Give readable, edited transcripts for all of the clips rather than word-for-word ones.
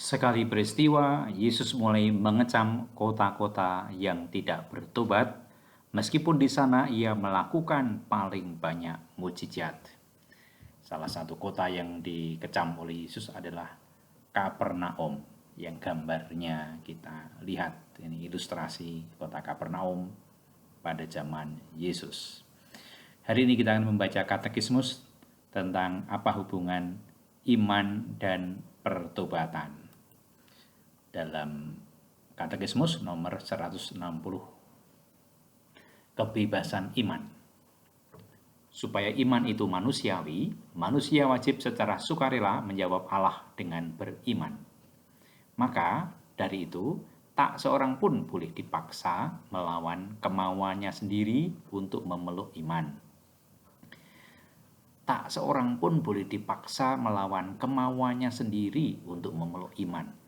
Sekali peristiwa, Yesus mulai mengecam kota-kota yang tidak bertobat, meskipun di sana ia melakukan paling banyak mujizat. Salah satu kota yang dikecam oleh Yesus adalah Kapernaum, yang gambarnya kita lihat. Ini ilustrasi kota Kapernaum pada zaman Yesus. Hari ini kita akan membaca katekismus tentang apa hubungan iman dan pertobatan. Dalam katekismus nomor 160, kebebasan iman. Supaya iman itu manusiawi, manusia wajib secara sukarela menjawab Allah dengan beriman. Maka dari itu, tak seorang pun boleh dipaksa melawan kemauannya sendiri untuk memeluk iman. Tak seorang pun boleh dipaksa melawan kemauannya sendiri untuk memeluk iman.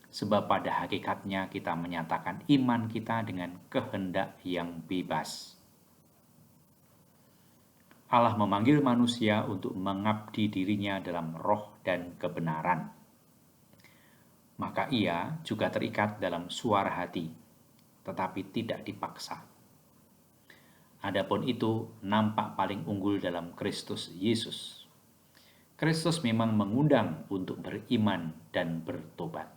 Sebab pada hakikatnya kita menyatakan iman kita dengan kehendak yang bebas. Allah memanggil manusia untuk mengabdi dirinya dalam roh dan kebenaran. Maka ia juga terikat dalam suara hati, tetapi tidak dipaksa. Adapun itu nampak paling unggul dalam Kristus Yesus. Kristus memang mengundang untuk beriman dan bertobat,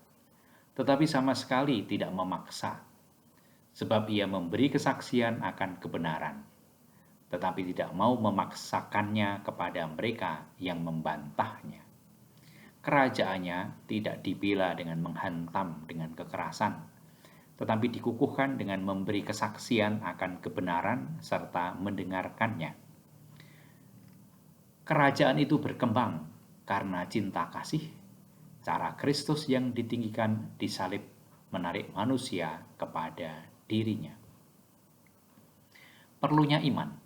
tetapi sama sekali tidak memaksa, sebab ia memberi kesaksian akan kebenaran, tetapi tidak mau memaksakannya kepada mereka yang membantahnya. Kerajaannya tidak dibela dengan menghantam dengan kekerasan, tetapi dikukuhkan dengan memberi kesaksian akan kebenaran serta mendengarkannya. Kerajaan itu berkembang karena cinta kasih, cara Kristus yang ditinggikan disalib menarik manusia kepada dirinya. Perlunya iman.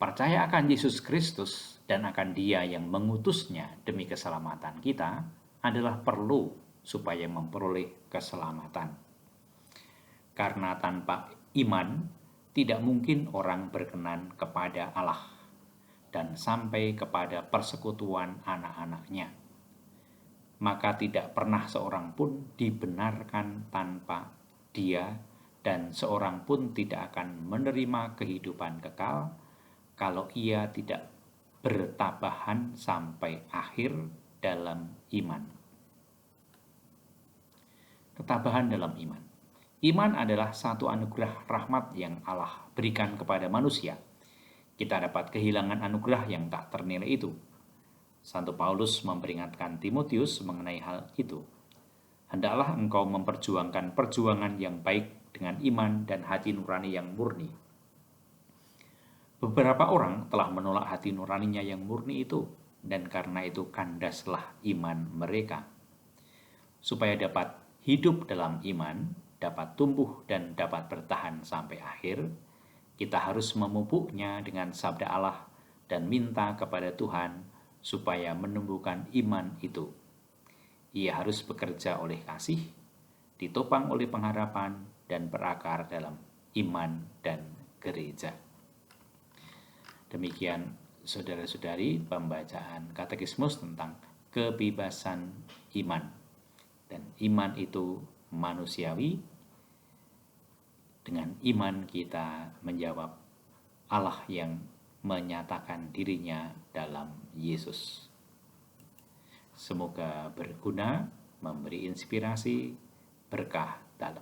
Percaya akan Yesus Kristus dan akan Dia yang mengutusnya demi keselamatan kita adalah perlu supaya memperoleh keselamatan. Karena tanpa iman, tidak mungkin orang berkenan kepada Allah dan sampai kepada persekutuan anak-anaknya. Maka tidak pernah seorang pun dibenarkan tanpa Dia, dan seorang pun tidak akan menerima kehidupan kekal kalau ia tidak bertabahan sampai akhir dalam iman. Ketabahan dalam iman. Iman adalah satu anugerah rahmat yang Allah berikan kepada manusia. Kita dapat kehilangan anugerah yang tak ternilai itu. Santo Paulus memperingatkan Timotius mengenai hal itu. Hendaklah engkau memperjuangkan perjuangan yang baik dengan iman dan hati nurani yang murni. Beberapa orang telah menolak hati nuraninya yang murni itu, dan karena itu kandaslah iman mereka. Supaya dapat hidup dalam iman, dapat tumbuh dan dapat bertahan sampai akhir, kita harus memupuknya dengan sabda Allah dan minta kepada Tuhan supaya menumbuhkan iman itu. Ia harus bekerja oleh kasih, ditopang oleh pengharapan, dan berakar dalam iman dan gereja. Demikian saudara-saudari pembacaan katekismus tentang kebebasan iman. Dan iman itu manusiawi. Dengan iman kita menjawab Allah yang menyatakan dirinya dalam Yesus. Semoga berguna, memberi inspirasi, berkah dalam